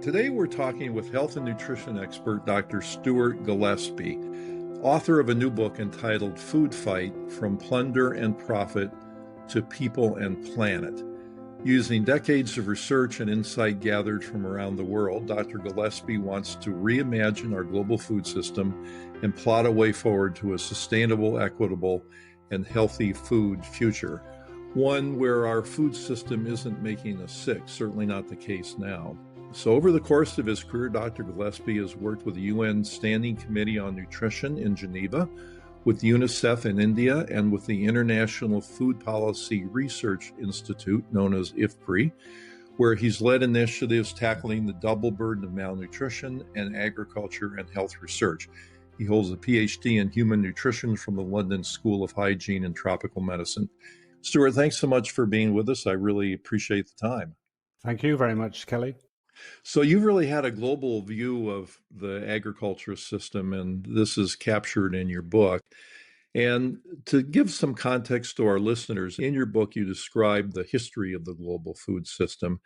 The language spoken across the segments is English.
Today we're talking with health and nutrition expert Dr. Stuart Gillespie, author of a new book entitled Food Fight: From Plunder and Profit to People and Planet. Using decades of research and insight gathered from around the world, Dr. Gillespie wants to reimagine our global food system and plot a way forward to a sustainable, equitable, and healthy food future. One where our food system isn't making us sick, certainly not the case now. So over the course of his career, Dr. Gillespie has worked with the UN Standing Committee on Nutrition in Geneva, with UNICEF in India, and with the International Food Policy Research Institute, known as IFPRI, where he's led initiatives tackling the double burden of malnutrition and agriculture and health research. He holds a PhD in human nutrition from the London School of Hygiene and Tropical Medicine. Stuart, thanks so much for being with us. I really appreciate the time. Thank you very much, Kelly. So you've really had a global view of the agriculture system, and this is captured in your book. And to give some context to our listeners, in your book, you describe the history of the global food system,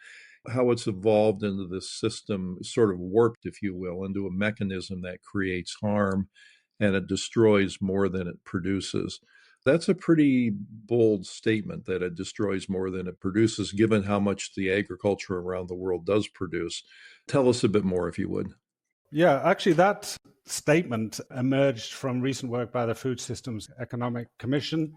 how it's evolved into this system, sort of warped, if you will, into a mechanism that creates harm and it destroys more than it produces. That's a pretty bold statement, that it destroys more than it produces, given how much the agriculture around the world does produce. Tell us a bit more, if you would. Yeah, actually, that statement emerged from recent work by the Food Systems Economic Commission,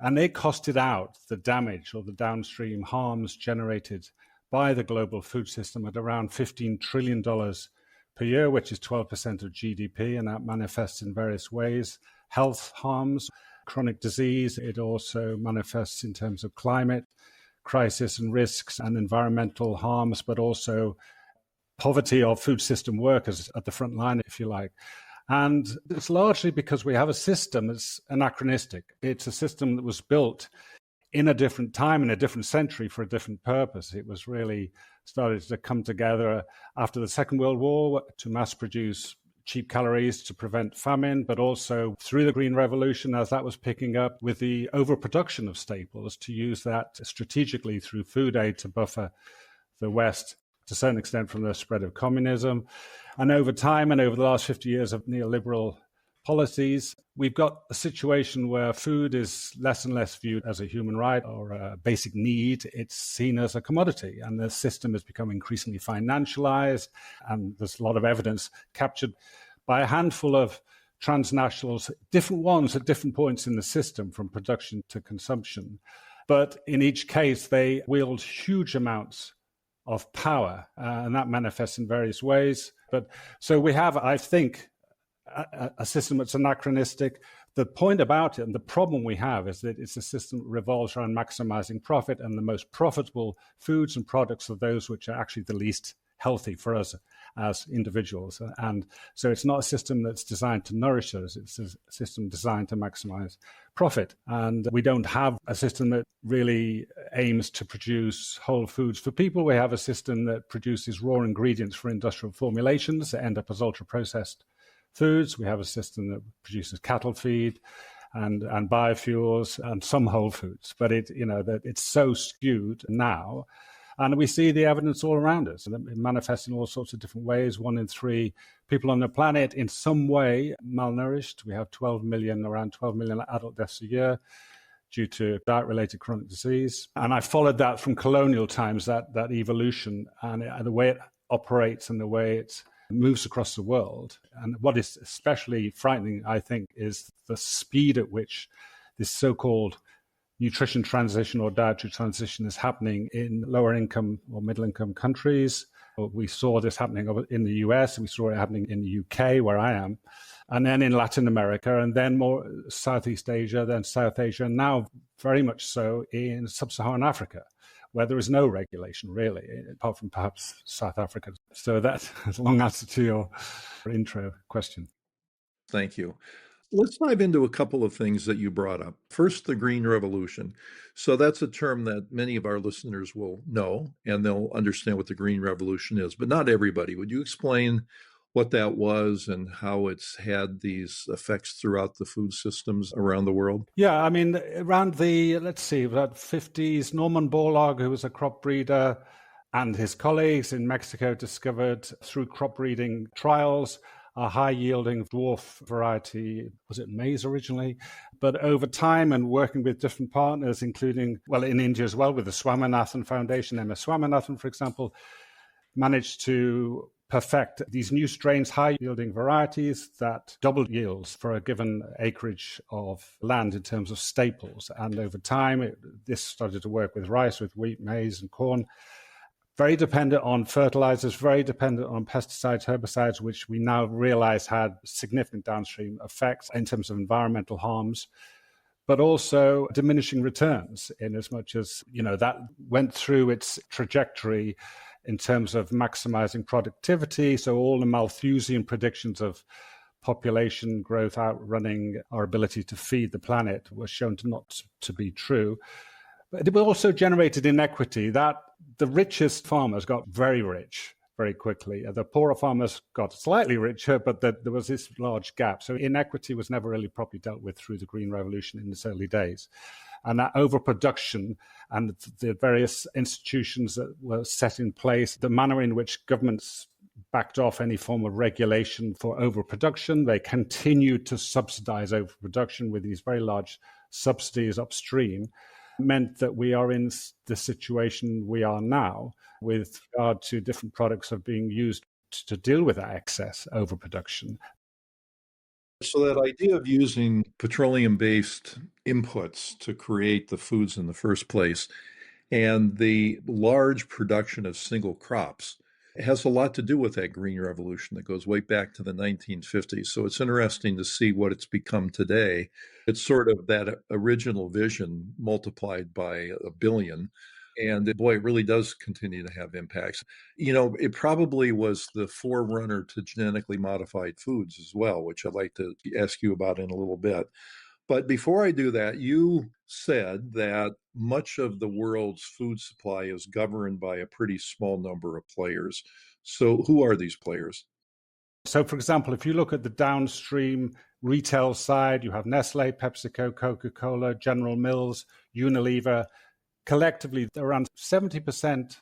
and they costed out the damage or the downstream harms generated by the global food system at around $15 trillion per year, which is 12% of GDP, and that manifests in various ways. Health harms, chronic disease. It also manifests in terms of climate crisis and risks and environmental harms, but also poverty of food system workers at the front line, if you like. And it's largely because we have a system that's anachronistic. It's a system that was built in a different time, in a different century, for a different purpose. It was really started to come together after the Second World War to mass produce cheap calories to prevent famine, but also through the Green Revolution, as that was picking up, with the overproduction of staples, to use that strategically through food aid to buffer the West to a certain extent from the spread of communism. And over time, and over the last 50 years of neoliberal policies, we've got a situation where food is less and less viewed as a human right or a basic need. It's seen as a commodity, and the system has become increasingly financialized. And there's a lot of evidence captured by a handful of transnationals, different ones at different points in the system, from production to consumption. But in each case, they wield huge amounts of power, and that manifests in various ways. But so we have, I think, a system that's anachronistic. The point about it, and the problem we have, is that it's a system that revolves around maximizing profit, and the most profitable foods and products are those which are actually the least healthy for us as individuals. And so it's not a system that's designed to nourish us. It's a system designed to maximize profit. And we don't have a system that really aims to produce whole foods for people. We have a system that produces raw ingredients for industrial formulations that end up as ultra-processed foods. We have a system that produces cattle feed and biofuels and some whole foods, but that it's so skewed now, and we see the evidence all around us, and it manifests in all sorts of different ways. 1 in 3 people on the planet in some way malnourished. We have around 12 million adult deaths a year due to diet-related chronic disease. And I followed that from colonial times, that evolution and the way it operates and the way it's moves across the world. And what is especially frightening, I think, is the speed at which this so-called nutrition transition or dietary transition is happening in lower income or middle income countries. We saw this happening in the US, we saw it happening in the UK, where I am, and then in Latin America, and then more Southeast Asia, then South Asia, and now very much so in sub-Saharan Africa, where there is no regulation, really, apart from perhaps South Africa. So that's a long answer to your intro question. Thank you. Let's dive into a couple of things that you brought up. First, the Green Revolution. So that's a term that many of our listeners will know, and they'll understand what the Green Revolution is, but not everybody. Would you explain what that was and how it's had these effects throughout the food systems around the world? Yeah, I mean, around the, about 50s, Norman Borlaug, who was a crop breeder, And his colleagues in Mexico discovered through crop breeding trials a high-yielding dwarf variety, was it maize originally? But over time and working with different partners, including, well, in India as well, with the Swaminathan Foundation, MS Swaminathan, for example, managed to perfect these new strains, high-yielding varieties that doubled yields for a given acreage of land in terms of staples. And over time, this started to work with rice, with wheat, maize, and corn. Very dependent on fertilizers, very dependent on pesticides, herbicides, which we now realize had significant downstream effects in terms of environmental harms, but also diminishing returns in as much as, that went through its trajectory in terms of maximizing productivity. So all the Malthusian predictions of population growth outrunning our ability to feed the planet were shown to not to be true. But it also generated inequity, that the richest farmers got very rich very quickly. The poorer farmers got slightly richer, but there was this large gap. So inequity was never really properly dealt with through the Green Revolution in its early days. And that overproduction and the various institutions that were set in place, the manner in which governments backed off any form of regulation for overproduction, they continued to subsidize overproduction with these very large subsidies upstream, meant that we are in the situation we are now with regard to different products of being used to deal with that excess overproduction. So that idea of using petroleum-based inputs to create the foods in the first place and the large production of single crops has a lot to do with that green revolution that goes way back to the 1950s. So it's interesting to see what it's become today. It's sort of that original vision multiplied by a billion. And boy, it really does continue to have impacts. It probably was the forerunner to genetically modified foods as well, which I'd like to ask you about in a little bit. But before I do that, you said that much of the world's food supply is governed by a pretty small number of players. So who are these players? So, for example, if you look at the downstream retail side, you have Nestle, PepsiCo, Coca-Cola, General Mills, Unilever. Collectively, around 70%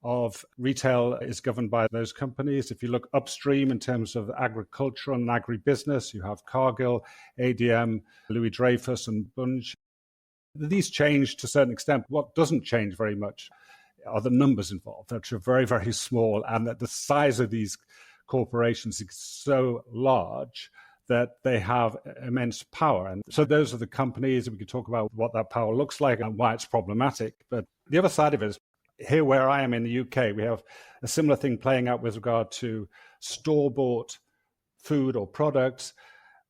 of retail is governed by those companies. If you look upstream in terms of agriculture and agribusiness, you have Cargill, ADM, Louis Dreyfus, and Bunge. These change to a certain extent. What doesn't change very much are the numbers involved, which are very, very small, and that the size of these corporations is so large that they have immense power. And so those are the companies. We could talk about what that power looks like and why it's problematic. But the other side of it is, here where I am in the UK, we have a similar thing playing out with regard to store-bought food or products,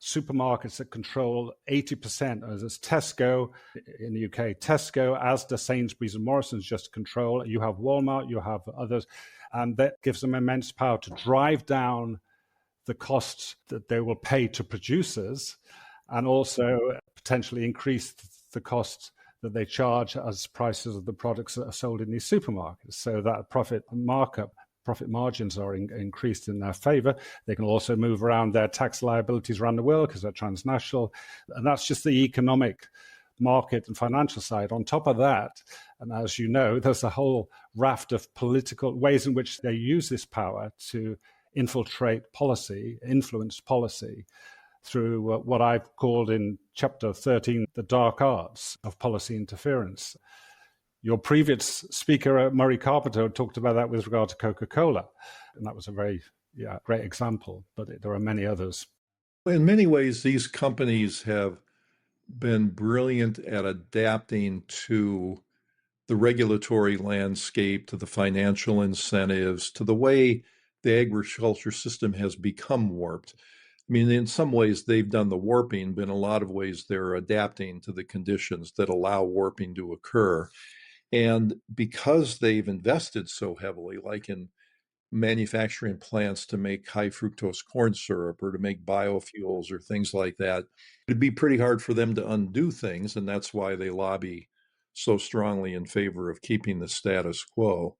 supermarkets that control 80%, as is Tesco in the UK, Tesco, Asda, Sainsbury's and Morrison's just control. You have Walmart, you have others, and that gives them immense power to drive down the costs that they will pay to producers and also potentially increase the costs that they charge as prices of the products that are sold in these supermarkets. So that profit margins are increased in their favor. They can also move around their tax liabilities around the world because they're transnational. And that's just the economic market and financial side. On top of that, and as you know, there's a whole raft of political ways in which they use this power to infiltrate policy, influence policy through what I've called in chapter 13, the dark arts of policy interference. Your previous speaker, Murray Carpenter, talked about that with regard to Coca-Cola. And that was a very great example, but there are many others. In many ways, these companies have been brilliant at adapting to the regulatory landscape, to the financial incentives, to the way the agriculture system has become warped. I mean, in some ways, they've done the warping, but in a lot of ways, they're adapting to the conditions that allow warping to occur. And because they've invested so heavily, like in manufacturing plants to make high fructose corn syrup or to make biofuels or things like that, it'd be pretty hard for them to undo things. And that's why they lobby so strongly in favor of keeping the status quo.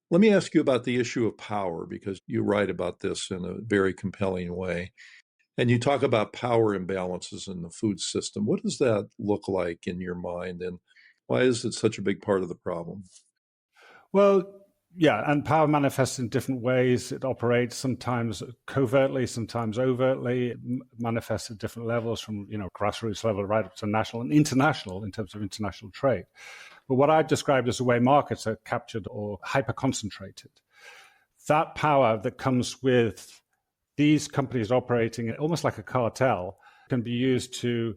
Let me ask you about the issue of power, because you write about this in a very compelling way. And you talk about power imbalances in the food system. What does that look like in your mind? And why is it such a big part of the problem? Well, Yeah, and power manifests in different ways. It operates sometimes covertly, sometimes overtly. It manifests at different levels from, grassroots level right up to national and international in terms of international trade. But what I've described as the way markets are captured or hyper-concentrated, that power that comes with these companies operating almost like a cartel can be used to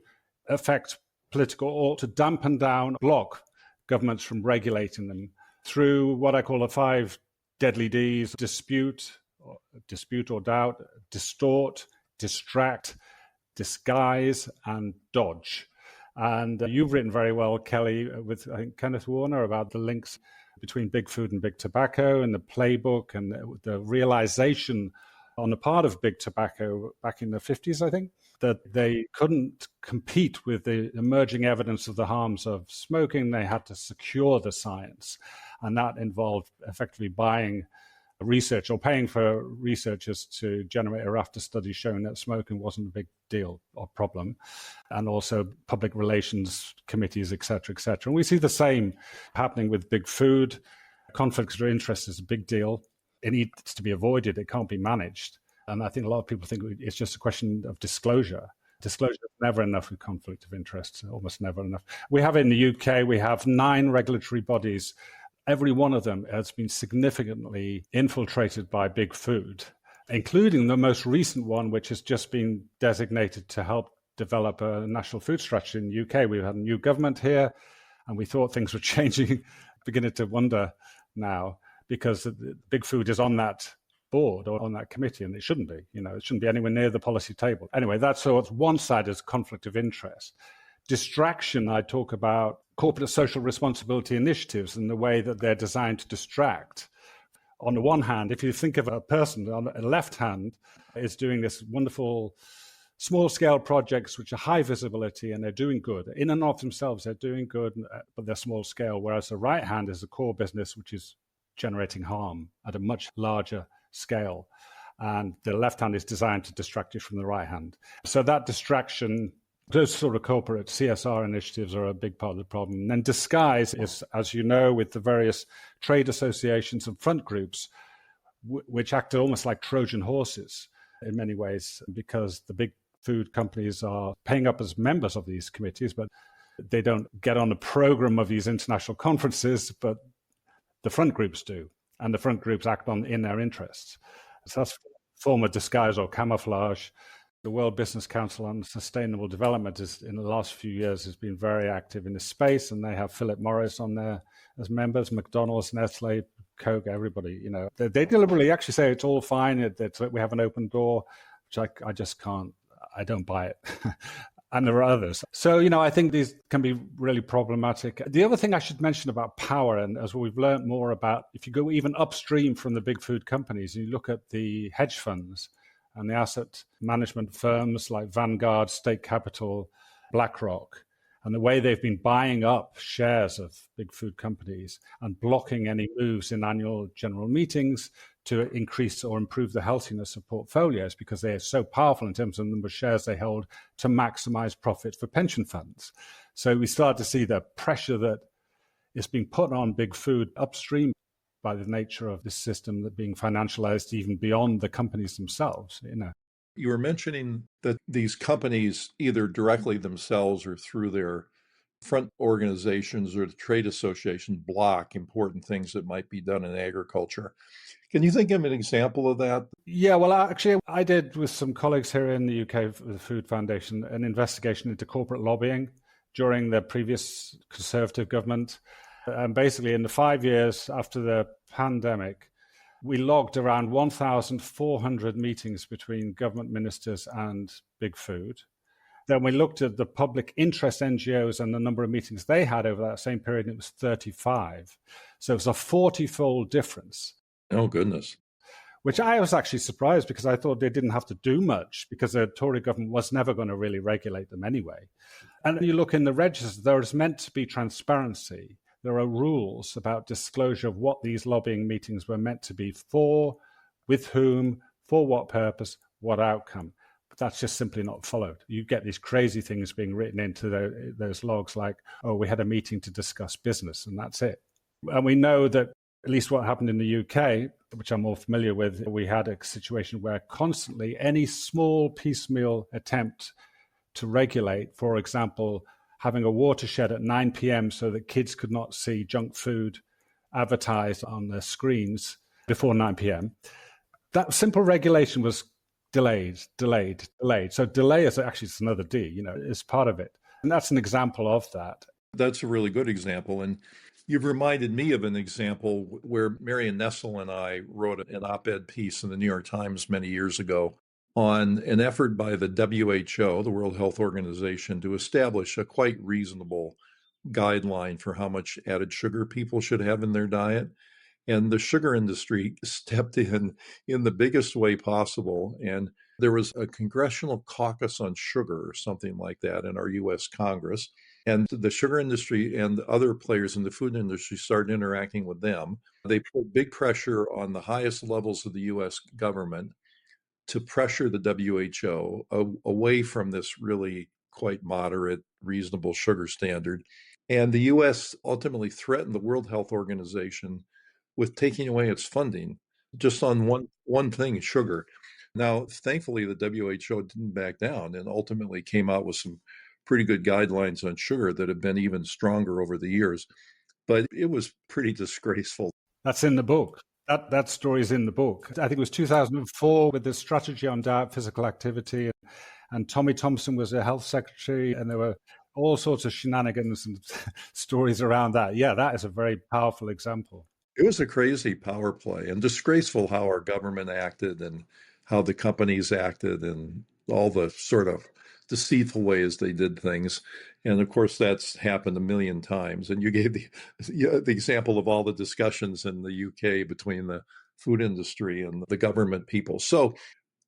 affect political or to dampen down, block governments from regulating them through what I call the 5 deadly Ds: dispute or doubt, distort, distract, disguise, and dodge. And you've written very well, Kelly, with I think Kenneth Warner, about the links between big food and big tobacco and the playbook and the realization on the part of big tobacco back in the 50s, I think, that they couldn't compete with the emerging evidence of the harms of smoking. They had to secure the science. And that involved effectively buying research or paying for researchers to generate a raft of studies showing that smoking wasn't a big deal or problem, and also public relations committees, et cetera, et cetera. And we see the same happening with big food. Conflicts of interest is a big deal. It needs to be avoided. It can't be managed. And I think a lot of people think it's just a question of disclosure. Disclosure is never enough with conflict of interest, almost never enough. We have in the UK, we have 9 regulatory bodies. Every one of them has been significantly infiltrated by big food, including the most recent one, which has just been designated to help develop a national food strategy in the UK. We've had a new government here, and we thought things were changing, beginning to wonder now, because big food is on that board or on that committee, and it shouldn't be. It shouldn't be anywhere near the policy table. Anyway, that's one side is conflict of interest. Distraction, I talk about corporate social responsibility initiatives and the way that they're designed to distract. On the one hand, if you think of a person on the left hand is doing this wonderful small-scale projects which are high visibility and they're doing good. In and of themselves, they're doing good, but they're small scale, whereas the right hand is a core business which is generating harm at a much larger scale. And the left hand is designed to distract you from the right hand. So that distraction, those sort of corporate CSR initiatives are a big part of the problem. And then disguise is, as you know, with the various trade associations and front groups, which act almost like Trojan horses in many ways, because the big food companies are paying up as members of these committees, but they don't get on the program of these international conferences, but the front groups do. And the front groups act in their interests. So that's a form of disguise or camouflage. The World Business Council on Sustainable Development in the last few years has been very active in this space, and they have Philip Morris on there as members, McDonald's, Nestle, Coke, everybody. They deliberately actually say it's all fine, that we have an open door, which I just can't, I don't buy it. And there are others. So, I think these can be really problematic. The other thing I should mention about power, and as we've learned more about, if you go even upstream from the big food companies, and you look at the hedge funds and the asset management firms like Vanguard, State Capital, BlackRock, and the way they've been buying up shares of big food companies and blocking any moves in annual general meetings to increase or improve the healthiness of portfolios, because they are so powerful in terms of the number of shares they hold to maximize profit for pension funds. So we start to see the pressure that is being put on big food upstream by the nature of this system that being financialized even beyond the companies themselves. You were mentioning that these companies, either directly themselves or through their front organizations or the trade association, block important things that might be done in agriculture. Can you think of an example of that? Yeah, well, actually, I did with some colleagues here in the UK, the Food Foundation, an investigation into corporate lobbying during the previous Conservative government. And basically, in the 5 years after the pandemic, we logged around 1,400 meetings between government ministers and big food. Then we looked at the public interest NGOs and the number of meetings they had over that same period, and it was 35. So it was a 40-fold difference. Oh, goodness. Which I was actually surprised, because I thought they didn't have to do much, because the Tory government was never going to really regulate them anyway. And you look in the register, there is meant to be transparency. There are rules about disclosure of what these lobbying meetings were meant to be for, with whom, for what purpose, what outcome. But that's just simply not followed. You get these crazy things being written into those logs like, oh, we had a meeting to discuss business, and that's it. And we know that At least what happened in the UK, which I'm more familiar with, we had a situation where constantly any small piecemeal attempt to regulate, for example, having a watershed at 9 p.m. so that kids could not see junk food advertised on their screens before 9 p.m. That simple regulation was delayed. So delay is actually it's another D, is part of it. And that's an example of that. That's a really good example. And you've reminded me of an example where Marion Nessel and I wrote an op-ed piece in the New York Times many years ago on an effort by the WHO, the World Health Organization, to establish a quite reasonable guideline for how much added sugar people should have in their diet. And the sugar industry stepped in the biggest way possible. And there was a congressional caucus on sugar or something like that in our US Congress. And the sugar industry and other players in the food industry started interacting with them. They put big pressure on the highest levels of the US government to pressure the WHO away from this really quite moderate, reasonable sugar standard. And the US ultimately threatened the World Health Organization with taking away its funding just on one thing, sugar. Now, thankfully, the WHO didn't back down and ultimately came out with some pretty good guidelines on sugar that have been even stronger over the years. But it was pretty disgraceful. That's in the book. That story is in the book. I think it was 2004 with the strategy on diet, physical activity, and Tommy Thompson was the health secretary, and there were all sorts of shenanigans and stories around that. Yeah, that is a very powerful example. It was a crazy power play and disgraceful how our government acted and how the companies acted and all the sort of deceitful ways they did things. And of course, that's happened a million times. And you gave the example of all the discussions in the UK between the food industry and the government people. So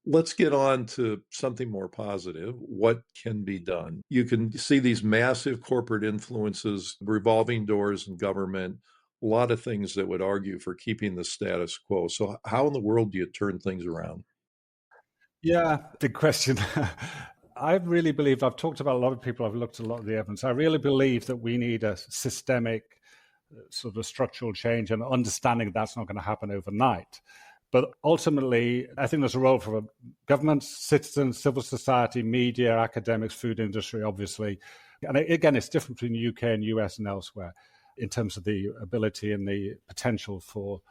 let's get on to something more positive. What can be done? You can see these massive corporate influences, revolving doors in government, a lot of things that would argue for keeping the status quo. So how in the world do you turn things around? Yeah, big question. I really believe, I've talked about a lot of people, I've looked at a lot of the evidence. I really believe that we need a systemic sort of structural change and understanding that's not going to happen overnight. But ultimately, I think there's a role for governments, citizens, civil society, media, academics, food industry, obviously. And again, it's different between the UK and US and elsewhere in terms of the ability and the potential for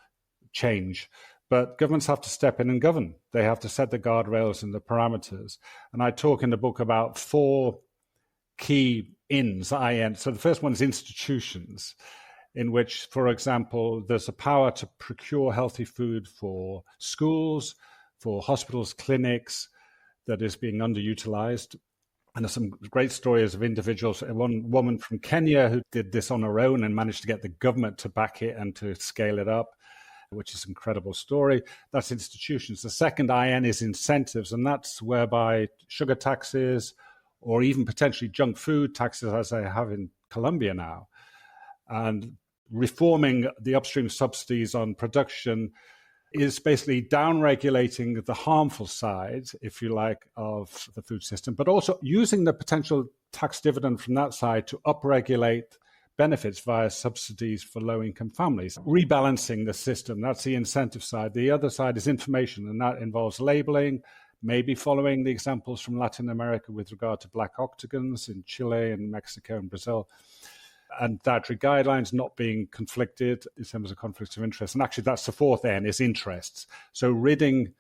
change. But governments have to step in and govern. They have to set the guardrails and the parameters. And I talk in the book about 4 key ins, IN. So the first one is institutions, in which, for example, there's a power to procure healthy food for schools, for hospitals, clinics, that is being underutilized. And there's some great stories of individuals. One woman from Kenya who did this on her own and managed to get the government to back it and to scale it up, which is an incredible story. That's institutions. The second IN is incentives, and that's whereby sugar taxes or even potentially junk food taxes, as they have in Colombia now, and reforming the upstream subsidies on production is basically down-regulating the harmful side, if you like, of the food system, but also using the potential tax dividend from that side to up-regulate benefits via subsidies for low-income families. Rebalancing the system, that's the incentive side. The other side is information, and that involves labeling, maybe following the examples from Latin America with regard to black octagons in Chile and Mexico and Brazil, and dietary guidelines not being conflicted in terms of conflicts of interest. And actually, that's the fourth N, is interests. So ridding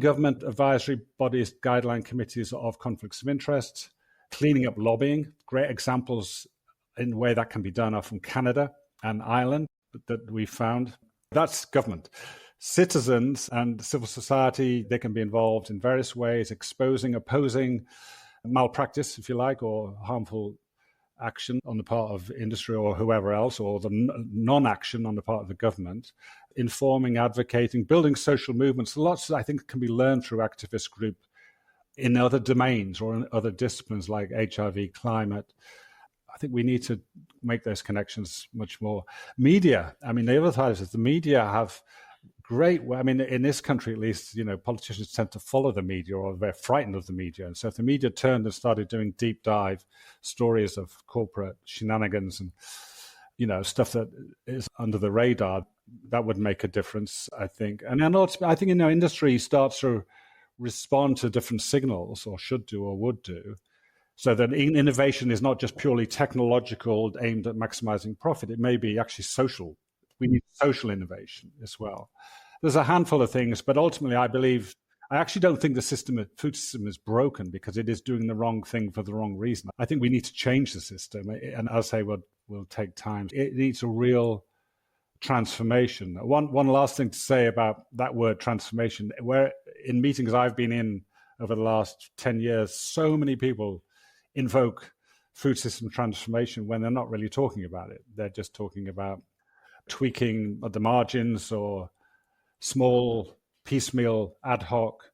government advisory bodies, guideline committees of conflicts of interest, cleaning up lobbying. Great examples in the way that can be done are from Canada and Ireland that we found. That's government. Citizens and civil society, they can be involved in various ways, exposing, opposing malpractice, if you like, or harmful action on the part of industry or whoever else, or the non-action on the part of the government, informing, advocating, building social movements. Lots, I think, can be learned through activist group in other domains or in other disciplines like HIV, climate. I think we need to make those connections much more. Media, I mean, the other side is the media have great, I mean, in this country at least, politicians tend to follow the media or they're frightened of the media. And so if the media turned and started doing deep dive stories of corporate shenanigans and, stuff that is under the radar, That would make a difference, I think. And then ultimately, I think, industry starts to respond to different signals, or should do, or would do, so that innovation is not just purely technological, aimed at maximizing profit. It may be actually social. We need social innovation as well. There's a handful of things, but ultimately, I actually don't think the food system is broken because it is doing the wrong thing for the wrong reason. I think we need to change the system, and as I say, will take time. It needs a real transformation. One last thing to say about that word transformation, where in meetings I've been in over the last 10 years, so many people invoke food system transformation when they're not really talking about it. They're just talking about tweaking at the margins or small, piecemeal, ad hoc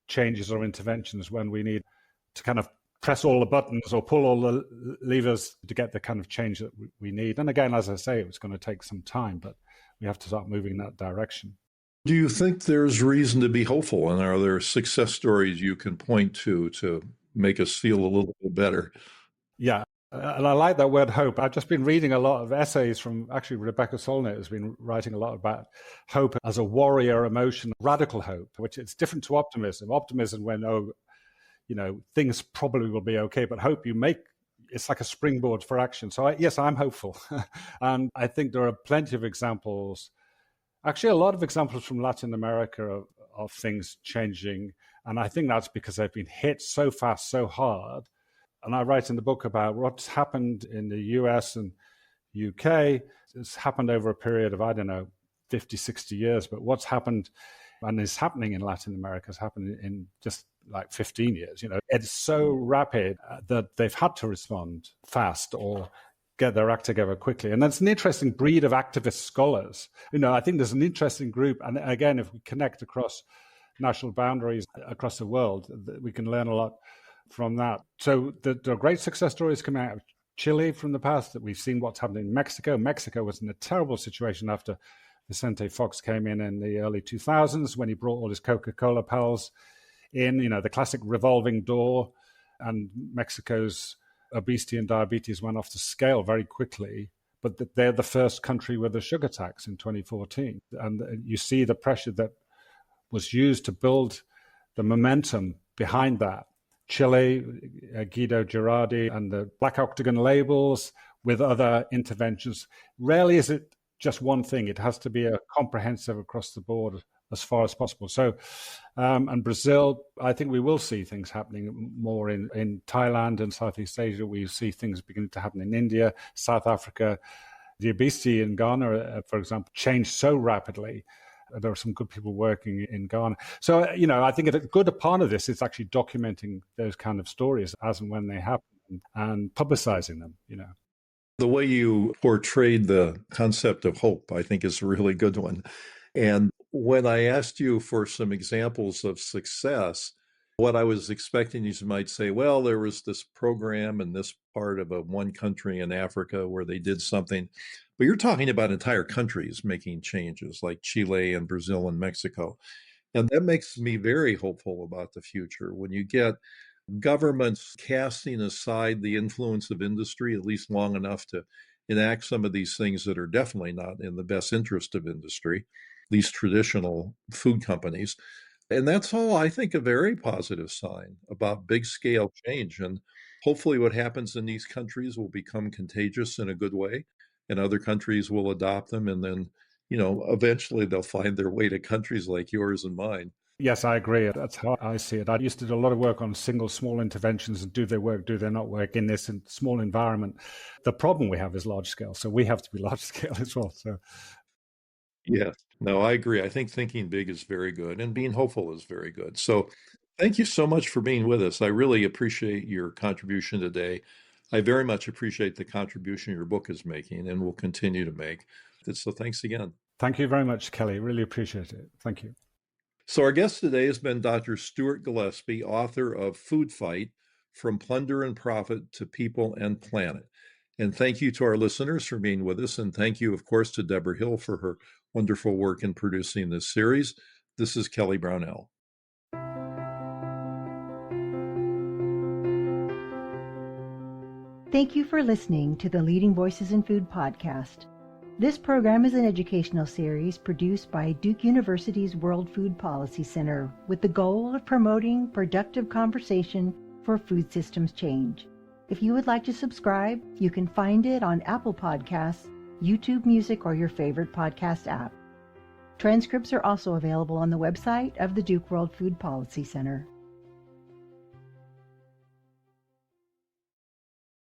changes or interventions, when we need to kind of press all the buttons or pull all the levers to get the kind of change that we need. And again, as I say, it's going to take some time, but we have to start moving in that direction. Do you think there's reason to be hopeful? And are there success stories you can point to make us feel a little bit better? Yeah. And I like that word hope. I've just been reading a lot of essays from, actually, Rebecca Solnit has been writing a lot about hope as a warrior emotion, radical hope, which is different to optimism. Optimism when, things probably will be okay, but hope it's like a springboard for action. So yes, I'm hopeful. And I think there are plenty of examples, actually a lot of examples from Latin America of things changing. And I think that's because they've been hit so fast, so hard. And I write in the book about what's happened in the US and UK. It's happened over a period of, 50, 60 years. But what's happened and is happening in Latin America has happened in just like 15 years. It's so rapid that they've had to respond fast or get their act together quickly. And that's an interesting breed of activist scholars. I think there's an interesting group. And again, if we connect across national boundaries across the world, we can learn a lot from that. So there are great success stories coming out of Chile from the past, that we've seen what's happened in Mexico. Mexico was in a terrible situation after Vicente Fox came in the early 2000s, when he brought all his Coca-Cola pals in, the classic revolving door, and Mexico's obesity and diabetes went off the scale very quickly. But they're the first country with a sugar tax in 2014. And you see the pressure that was used to build the momentum behind that. Chile, Guido Girardi, and the Black Octagon labels with other interventions. Rarely is it just one thing. It has to be a comprehensive across the board as far as possible. So, and Brazil, I think we will see things happening more in Thailand and Southeast Asia. We see things beginning to happen in India, South Africa. The obesity in Ghana, for example, changed so rapidly. There are some good people working in Ghana. So, I think a good part of this is actually documenting those kind of stories as and when they happen and publicizing them, The way you portrayed the concept of hope, I think, is a really good one. And when I asked you for some examples of success, what I was expecting is you might say, well, there was this program in this part of one country in Africa where they did something. But you're talking about entire countries making changes, like Chile and Brazil and Mexico. And that makes me very hopeful about the future. When you get governments casting aside the influence of industry, at least long enough to enact some of these things that are definitely not in the best interest of industry, these traditional food companies. And that's all, I think, a very positive sign about big scale change. And hopefully what happens in these countries will become contagious in a good way, and other countries will adopt them. And then, eventually they'll find their way to countries like yours and mine. Yes, I agree. That's how I see it. I used to do a lot of work on small interventions, and do they work, do they not work in this small environment. The problem we have is large scale. So we have to be large scale as well. So. Yes, no, I agree. I think thinking big is very good, and being hopeful is very good. So thank you so much for being with us. I really appreciate your contribution today. I very much appreciate the contribution your book is making and will continue to make. So thanks again. Thank you very much, Kelly. Really appreciate it. Thank you. So our guest today has been Dr. Stuart Gillespie, author of Food Fight, From Plunder and Profit to People and Planet. And thank you to our listeners for being with us. And thank you, of course, to Deborah Hill for her wonderful work in producing this series. This is Kelly Brownell. Thank you for listening to the Leading Voices in Food podcast. This program is an educational series produced by Duke University's World Food Policy Center with the goal of promoting productive conversation for food systems change. If you would like to subscribe, you can find it on Apple Podcasts, YouTube Music, or your favorite podcast app. Transcripts are also available on the website of the Duke World Food Policy Center.